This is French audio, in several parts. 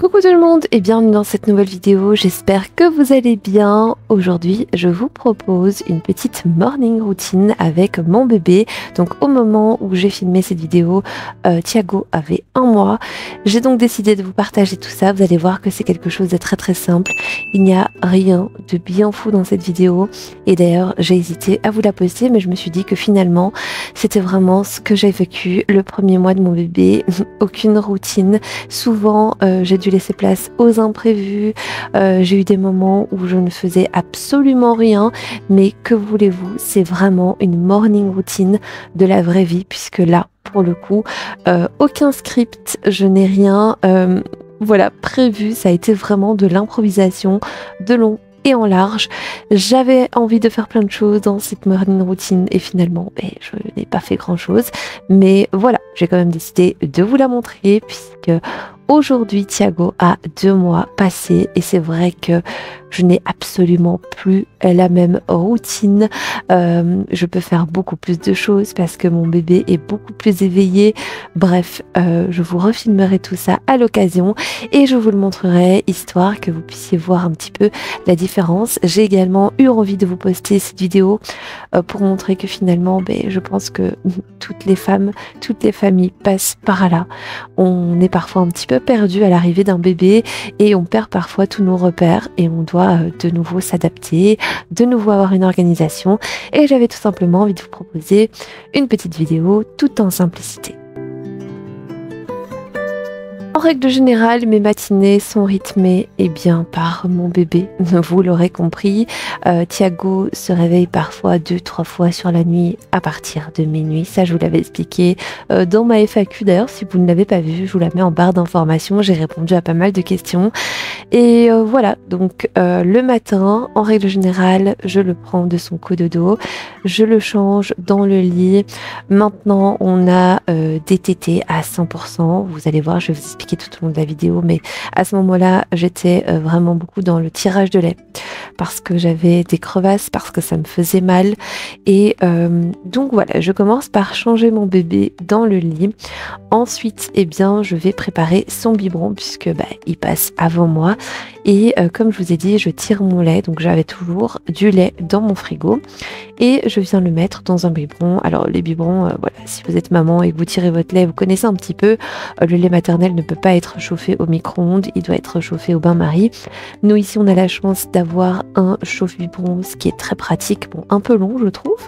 Coucou tout le monde et bienvenue dans cette nouvelle vidéo, j'espère que vous allez bien. Aujourd'hui je vous propose une petite morning routine avec mon bébé. Donc au moment où j'ai filmé cette vidéo, Thiago avait 1 mois. J'ai donc décidé de vous partager tout ça, vous allez voir que c'est quelque chose de très simple. Il n'y a rien de bien fou dans cette vidéo et d'ailleurs j'ai hésité à vous la poster mais je me suis dit que finalement c'était vraiment ce que j'ai vécu le premier mois de mon bébé. Aucune routine, souvent j'ai dû laisser place aux imprévus, j'ai eu des moments où je ne faisais absolument rien, mais que voulez-vous, c'est vraiment une morning routine de la vraie vie, puisque là, pour le coup, aucun script, je n'ai rien voilà, prévu, ça a été vraiment de l'improvisation, de long et en large. J'avais envie de faire plein de choses dans cette morning routine et finalement je n'ai pas fait grand chose, mais voilà, j'ai quand même décidé de vous la montrer puisque aujourd'hui Thiago a 2 mois passés et c'est vrai que je n'ai absolument plus la même routine. Je peux faire beaucoup plus de choses parce que mon bébé est beaucoup plus éveillé. Bref, je vous refilmerai tout ça à l'occasion et je vous le montrerai histoire que vous puissiez voir un petit peu la différence. J'ai également eu envie de vous poster cette vidéo pour montrer que finalement, je pense que toutes les femmes, toutes les familles passent par là. On est parfois un petit peu perdu à l'arrivée d'un bébé et on perd parfois tous nos repères et on doit de nouveau s'adapter, de nouveau avoir une organisation et j'avais tout simplement envie de vous proposer une petite vidéo tout en simplicité. En règle générale, mes matinées sont rythmées par mon bébé, vous l'aurez compris. Thiago se réveille parfois 2-3 fois sur la nuit à partir de minuit. Ça, je vous l'avais expliqué dans ma FAQ. D'ailleurs, si vous ne l'avez pas vu, je vous la mets en barre d'informations. J'ai répondu à pas mal de questions. Et voilà, donc le matin, en règle générale, je le prends de son cododo, je le change dans le lit. Maintenant, on a des tétés à 100%. Vous allez voir, je vais vous expliquer tout au long de la vidéo, mais à ce moment-là, j'étais vraiment beaucoup dans le tirage de lait parce que j'avais des crevasses, parce que ça me faisait mal. Et donc voilà, je commence par changer mon bébé dans le lit. Ensuite, je vais préparer son biberon puisque il passe avant moi. Et comme je vous ai dit, je tire mon lait, donc j'avais toujours du lait dans mon frigo et je viens le mettre dans un biberon. Alors les biberons, voilà, si vous êtes maman et que vous tirez votre lait, vous connaissez un petit peu, le lait maternel ne peut pas être chauffé au micro-ondes, il doit être chauffé au bain-marie. Nous ici, on a la chance d'avoir un chauffe-biberon, ce qui est très pratique, bon un peu long je trouve,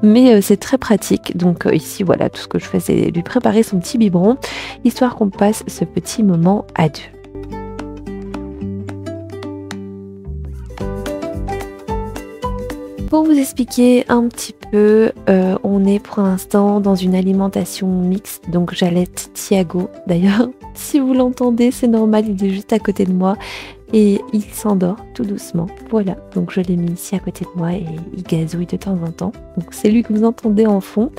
mais c'est très pratique. Donc ici voilà, tout ce que je fais c'est lui préparer son petit biberon, histoire qu'on passe ce petit moment à deux. Pour vous expliquer un petit peu, on est pour l'instant dans une alimentation mixte, donc j'allaite Thiago. D'ailleurs, si vous l'entendez, c'est normal, il est juste à côté de moi et il s'endort tout doucement. Voilà, donc je l'ai mis ici à côté de moi et il gazouille de temps en temps. Donc c'est lui que vous entendez en fond.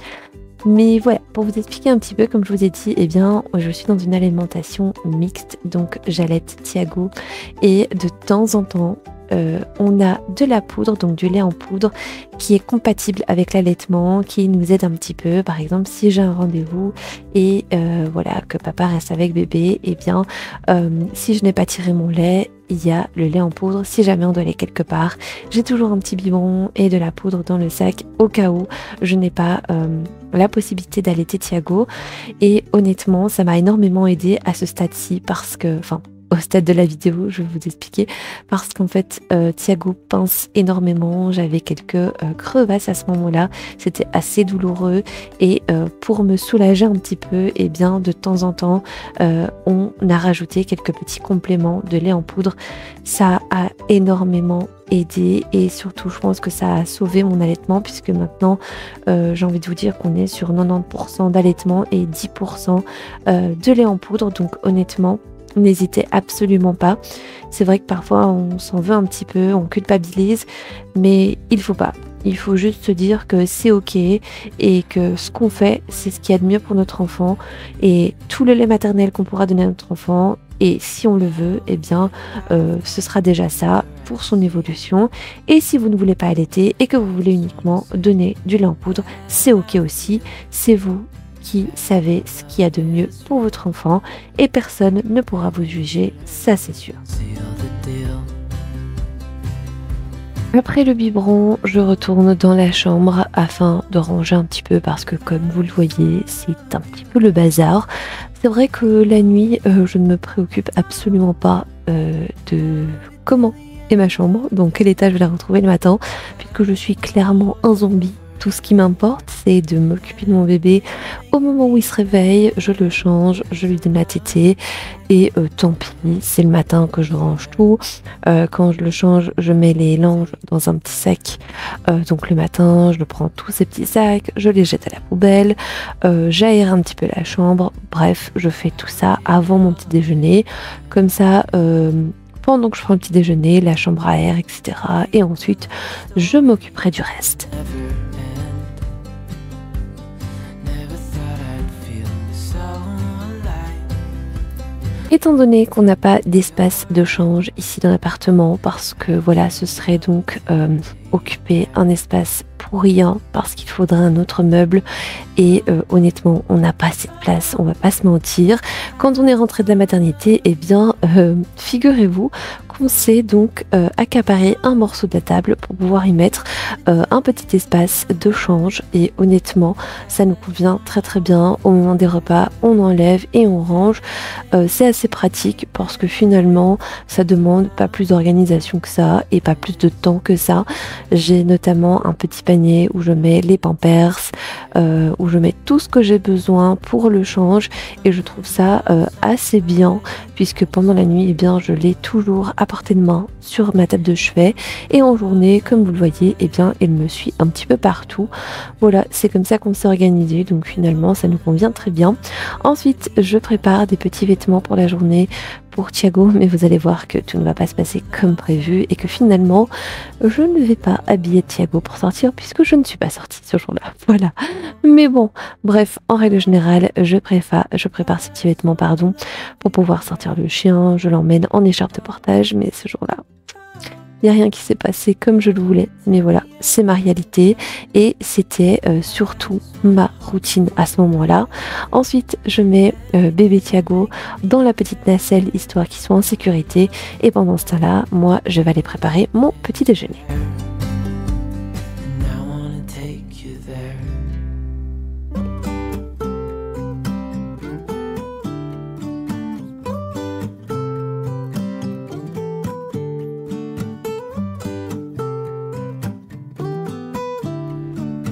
Mais voilà, pour vous expliquer un petit peu, comme je vous ai dit, je suis dans une alimentation mixte, donc j'allaite Thiago et de temps en temps, on a de la poudre, donc du lait en poudre qui est compatible avec l'allaitement, qui nous aide un petit peu. Par exemple, si j'ai un rendez-vous et voilà que papa reste avec bébé, si je n'ai pas tiré mon lait, il y a le lait en poudre. Si jamais on doit aller quelque part, j'ai toujours un petit biberon et de la poudre dans le sac au cas où je n'ai pas la possibilité d'allaiter Thiago. Et honnêtement, ça m'a énormément aidé à ce stade-ci parce que, au stade de la vidéo, je vais vous expliquer, parce qu'en fait, Thiago pince énormément, j'avais quelques crevasses à ce moment-là, c'était assez douloureux et pour me soulager un petit peu, de temps en temps, on a rajouté quelques petits compléments de lait en poudre. Ça a énormément aidé et surtout, je pense que ça a sauvé mon allaitement puisque maintenant, j'ai envie de vous dire qu'on est sur 90% d'allaitement et 10% de lait en poudre, donc honnêtement, n'hésitez absolument pas. C'est vrai que parfois on s'en veut un petit peu, on culpabilise, mais il faut pas. Il faut juste se dire que c'est ok et que ce qu'on fait, c'est ce qu'il y a de mieux pour notre enfant et tout le lait maternel qu'on pourra donner à notre enfant. Et si on le veut, ce sera déjà ça pour son évolution. Et si vous ne voulez pas allaiter et que vous voulez uniquement donner du lait en poudre, c'est ok aussi. C'est vous qui savez ce qu'il y a de mieux pour votre enfant et personne ne pourra vous juger, ça c'est sûr. Après le biberon, je retourne dans la chambre afin de ranger un petit peu parce que comme vous le voyez, c'est un petit peu le bazar. C'est vrai que la nuit, je ne me préoccupe absolument pas de comment est ma chambre, donc quel état je vais la retrouver le matin, puisque je suis clairement un zombie. Tout ce qui m'importe, c'est de m'occuper de mon bébé au moment où il se réveille, je le change, je lui donne la tétée et tant pis, c'est le matin que je range tout. Quand je le change, je mets les langes dans un petit sac. Donc le matin, je prends tous ces petits sacs, je les jette à la poubelle, j'aère un petit peu la chambre. Bref, je fais tout ça avant mon petit déjeuner. Comme ça, pendant que je prends le petit déjeuner, la chambre à air, etc. Et ensuite, je m'occuperai du reste. Étant donné qu'on n'a pas d'espace de change ici dans l'appartement, parce que voilà, ce serait donc occuper un espace pour rien, parce qu'il faudrait un autre meuble et honnêtement, on n'a pas assez de place, on va pas se mentir. Quand on est rentré de la maternité, eh bien, figurez-vous qu'on s'est donc accaparé un morceau de la table pour pouvoir y mettre un petit espace de change et honnêtement, ça nous convient très très bien. Au moment des repas, on enlève et on range. C'est assez pratique parce que finalement, ça demande pas plus d'organisation que ça et pas plus de temps que ça. J'ai notamment un petit panier où je mets les pampers, où je mets tout ce que j'ai besoin pour le change et je trouve ça assez bien puisque pendant la nuit, eh bien, je l'ai toujours à portée de main sur ma table de chevet et en journée, comme vous le voyez, eh bien, il me suit un petit peu partout. Voilà, c'est comme ça qu'on s'est organisé, donc finalement, ça nous convient très bien. Ensuite, je prépare des petits vêtements pour la journée pour Thiago, mais vous allez voir que tout ne va pas se passer comme prévu et que finalement, je ne vais pas habiller Thiago pour sortir puisque je ne suis pas sortie ce jour-là. Voilà. Mais bon, bref, en règle générale, je prépare ces petits vêtements, pardon, pour pouvoir sortir le chien. Je l'emmène en écharpe de portage, mais ce jour-là, il n'y a rien qui s'est passé comme je le voulais, mais voilà, c'est ma réalité et c'était surtout ma routine à ce moment-là. Ensuite, je mets bébé Thiago dans la petite nacelle histoire qu'il soit en sécurité et pendant ce temps-là, moi, je vais aller préparer mon petit déjeuner.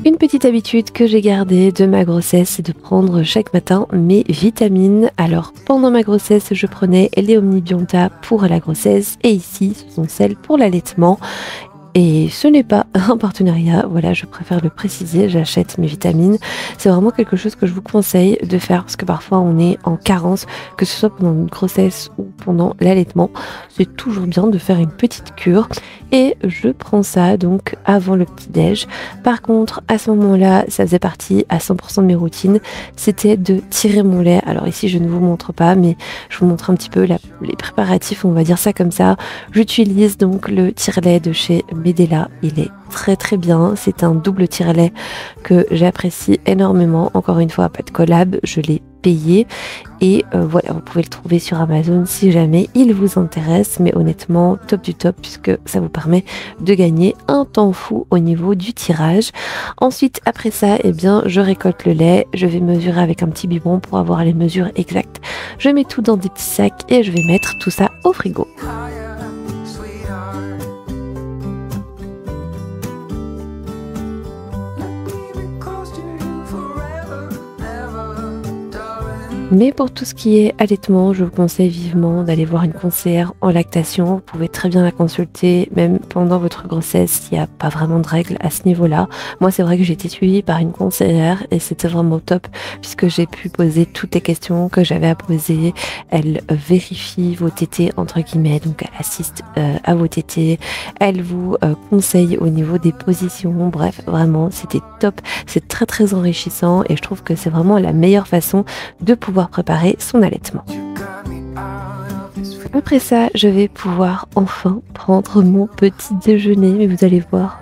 Une petite habitude que j'ai gardée de ma grossesse, c'est de prendre chaque matin mes vitamines. Alors pendant ma grossesse, je prenais les Omnibionta pour la grossesse et ici, ce sont celles pour l'allaitement. Et ce n'est pas un partenariat, voilà, je préfère le préciser, j'achète mes vitamines. C'est vraiment quelque chose que je vous conseille de faire parce que parfois on est en carence, que ce soit pendant une grossesse ou pendant l'allaitement. C'est toujours bien de faire une petite cure et je prends ça donc avant le petit-déj. Par contre, à ce moment-là, ça faisait partie à 100% de mes routines, c'était de tirer mon lait. Alors ici, je ne vous montre pas, mais je vous montre un petit peu les préparatifs, on va dire ça comme ça. J'utilise donc le tire-lait de chez Medela, il est très très bien, c'est un double tire-lait que j'apprécie énormément, encore une fois pas de collab, je l'ai payé et voilà, vous pouvez le trouver sur Amazon si jamais il vous intéresse, mais honnêtement top du top puisque ça vous permet de gagner un temps fou au niveau du tirage. Ensuite après ça, eh bien je récolte le lait, je vais mesurer avec un petit biberon pour avoir les mesures exactes, je mets tout dans des petits sacs et je vais mettre tout ça au frigo. Mais pour tout ce qui est allaitement, je vous conseille vivement d'aller voir une conseillère en lactation. Vous pouvez très bien la consulter, même pendant votre grossesse, il n'y a pas vraiment de règles à ce niveau-là. Moi, c'est vrai que j'ai été suivie par une conseillère et c'était vraiment top puisque j'ai pu poser toutes les questions que j'avais à poser. Elle vérifie vos tétés, entre guillemets, donc elle assiste à vos tétés. Elle vous conseille au niveau des positions. Bref, vraiment, c'était top. C'est très très enrichissant et je trouve que c'est vraiment la meilleure façon de pouvoir préparer son allaitement. Après ça, je vais pouvoir enfin prendre mon petit déjeuner, mais vous allez voir,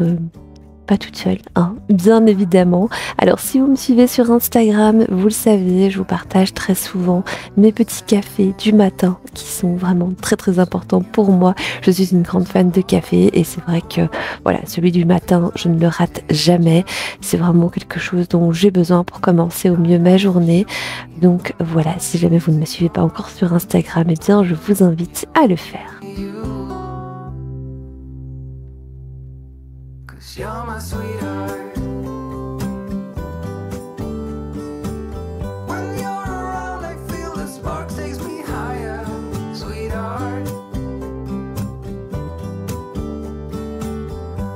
pas toute seule, hein, bien évidemment. Alors si vous me suivez sur Instagram, vous le savez, je vous partage très souvent mes petits cafés du matin qui sont vraiment très très importants pour moi. Je suis une grande fan de café et c'est vrai que voilà, celui du matin, je ne le rate jamais. C'est vraiment quelque chose dont j'ai besoin pour commencer au mieux ma journée. Donc voilà, si jamais vous ne me suivez pas encore sur Instagram, eh bien je vous invite à le faire. You're my sweetheart. When you're around, I feel the spark takes me higher, sweetheart.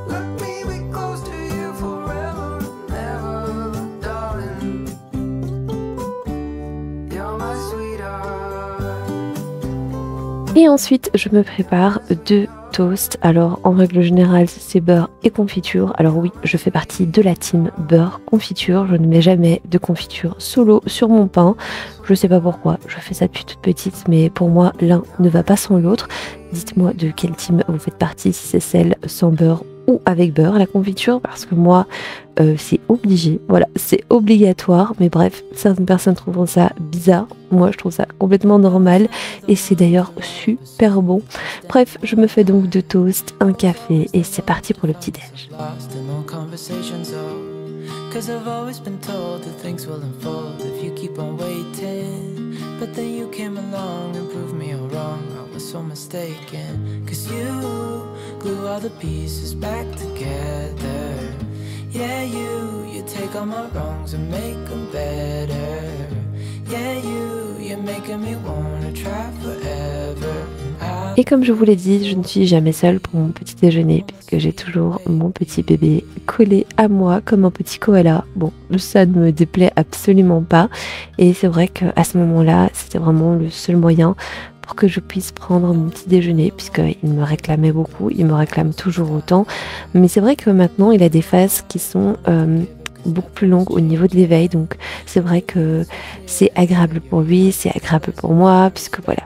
Let me be close to you forever and ever, darling. You're my sweetheart. Et ensuite, je me prépare deux toast. Alors en règle générale c'est beurre et confiture. Alors oui, je fais partie de la team beurre confiture, je ne mets jamais de confiture solo sur mon pain. Je sais pas pourquoi, je fais ça depuis toute petite, mais pour moi l'un ne va pas sans l'autre. Dites-moi de quelle team vous faites partie, si c'est celle sans beurre ou avec beurre, la confiture, parce que moi c'est obligé, voilà, c'est obligatoire. Mais bref, certaines personnes trouveront ça bizarre, moi je trouve ça complètement normal et c'est d'ailleurs super bon. Bref, je me fais donc deux toasts, un café et c'est parti pour le petit déj. Cause I've always been told that things will unfold if you keep on waiting. But then you came along and proved me all wrong. I was so mistaken. Cause you glue all the pieces back together. Yeah, you take all my wrongs and make them better. Yeah, you're making me wanna try forever. Et comme je vous l'ai dit, je ne suis jamais seule pour mon petit déjeuner puisque j'ai toujours mon petit bébé collé à moi comme un petit koala. Bon, ça ne me déplaît absolument pas et c'est vrai qu'à ce moment-là, c'était vraiment le seul moyen pour que je puisse prendre mon petit déjeuner puisqu'il me réclamait beaucoup, il me réclame toujours autant. Mais c'est vrai que maintenant, il a des phases qui sont beaucoup plus longues au niveau de l'éveil, donc c'est vrai que c'est agréable pour lui, c'est agréable pour moi puisque voilà,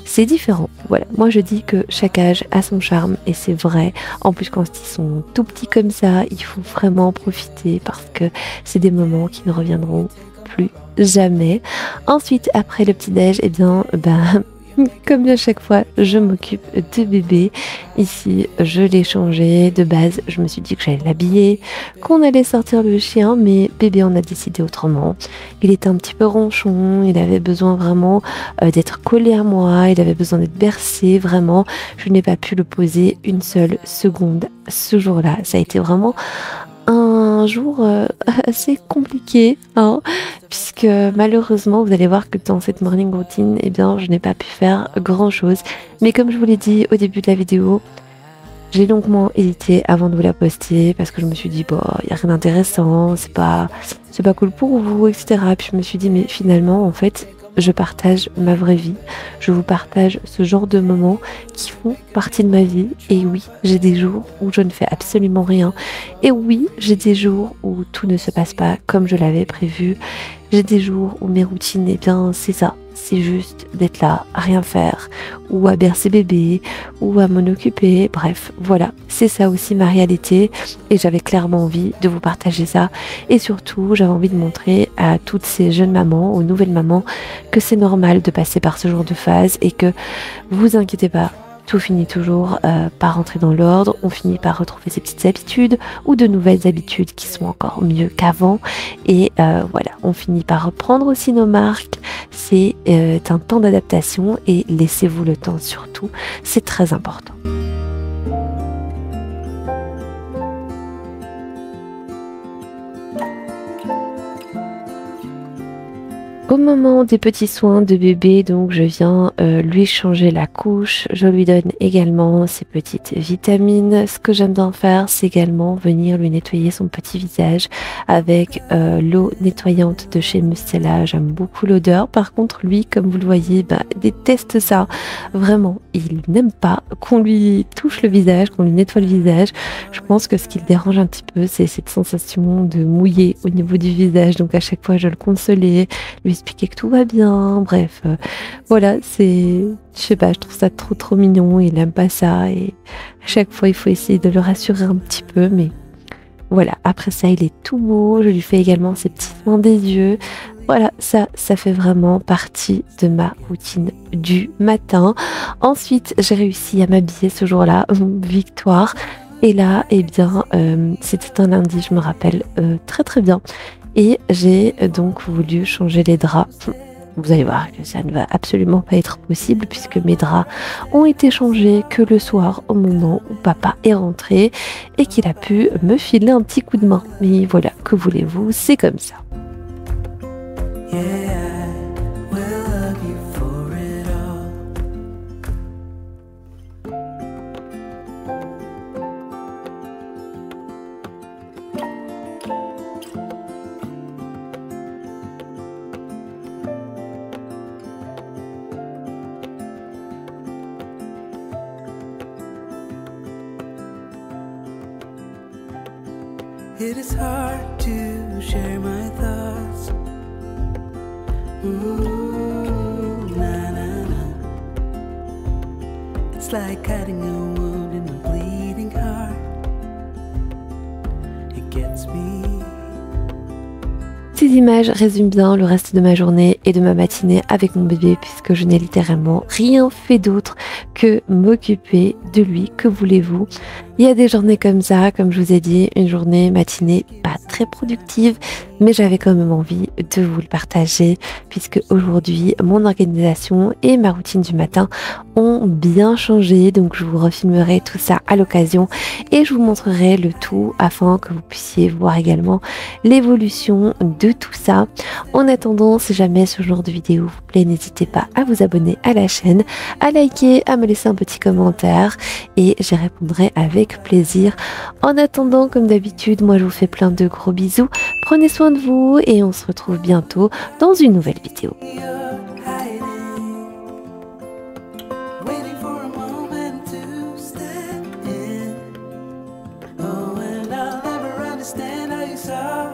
c'est différent. Voilà, moi je dis que chaque âge a son charme et c'est vrai. En plus quand ils sont tout petits comme ça, il faut vraiment en profiter parce que c'est des moments qui ne reviendront plus jamais. Ensuite, après le petit déj, eh bien, comme à chaque fois, je m'occupe de bébé. Ici, je l'ai changé. De base, je me suis dit que j'allais l'habiller, qu'on allait sortir le chien, mais bébé, on a décidé autrement. Il était un petit peu ronchon, il avait besoin vraiment d'être collé à moi, il avait besoin d'être bercé, vraiment. Je n'ai pas pu le poser une seule seconde ce jour-là. Ça a été vraiment un jour assez compliqué, hein, puisque malheureusement vous allez voir que dans cette morning routine, eh bien, je n'ai pas pu faire grand chose. Mais comme je vous l'ai dit au début de la vidéo, j'ai longuement hésité avant de vous la poster parce que je me suis dit bon, il n'y a rien d'intéressant, c'est pas cool pour vous, etc. Puis je me suis dit mais finalement en fait je partage ma vraie vie, je vous partage ce genre de moments qui font partie de ma vie. Et oui, j'ai des jours où je ne fais absolument rien. Et oui, j'ai des jours où tout ne se passe pas comme je l'avais prévu. J'ai des jours où mes routines, eh bien, c'est ça. C'est juste d'être là, à rien faire, ou à bercer bébé, ou à m'en occuper. Bref, voilà, c'est ça aussi ma réalité. Et j'avais clairement envie de vous partager ça. Et surtout, j'avais envie de montrer à toutes ces jeunes mamans, aux nouvelles mamans, que c'est normal de passer par ce genre de phase et que vous inquiétez pas. Tout finit toujours par rentrer dans l'ordre, on finit par retrouver ses petites habitudes ou de nouvelles habitudes qui sont encore mieux qu'avant. Et voilà, on finit par reprendre aussi nos marques. C'est un temps d'adaptation et laissez-vous le temps surtout, c'est très important. Au moment des petits soins de bébé, donc je viens lui changer la couche, je lui donne également ses petites vitamines. Ce que j'aime bien faire, c'est également venir lui nettoyer son petit visage avec l'eau nettoyante de chez Mustela. J'aime beaucoup l'odeur. Par contre, lui, comme vous le voyez, déteste ça. Vraiment, il n'aime pas qu'on lui touche le visage, qu'on lui nettoie le visage. Je pense que ce qui le dérange un petit peu, c'est cette sensation de mouiller au niveau du visage. Donc à chaque fois, je le consolais, lui expliquer que tout va bien, bref, voilà, c'est, je sais pas, je trouve ça trop mignon, il aime pas ça et à chaque fois il faut essayer de le rassurer un petit peu, mais Voilà, après ça, il est tout beau. Je lui fais également ses petits soins des yeux. Voilà, ça fait vraiment partie de ma routine du matin. Ensuite, j'ai réussi à m'habiller ce jour-là, victoire. Et là, eh bien, c'était un lundi, je me rappelle très très bien. Et j'ai donc voulu changer les draps. Vous allez voir que ça ne va absolument pas être possible puisque mes draps ont été changés que le soir au moment où papa est rentré et qu'il a pu me filer un petit coup de main. Mais voilà, que voulez-vous, c'est comme ça. Yeah, I will love you for it all. It is hard to share my thoughts. Na, na, na. It's like cutting a wound in a bleeding heart. It gets me. Ces images résument bien le reste de ma journée et de ma matinée avec mon bébé puisque je n'ai littéralement rien fait d'autre que m'occuper de lui. Que voulez-vous? Il y a des journées comme ça, comme je vous ai dit, une journée matinée pas très productive, mais j'avais quand même envie de vous le partager puisque aujourd'hui mon organisation et ma routine du matin ont bien changé, donc je vous refilmerai tout ça à l'occasion et je vous montrerai le tout afin que vous puissiez voir également l'évolution de tout ça. En attendant, si jamais ce genre de vidéo vous plaît, n'hésitez pas à vous abonner à la chaîne, à liker, à me laisser un petit commentaire et j'y répondrai avec plaisir. En attendant, comme d'habitude, moi je vous fais plein de gros bisous. Prenez soin de vous et on se retrouve bientôt dans une nouvelle vidéo. Waiting for a moment to step in. Oh, and I'll never understand how you saw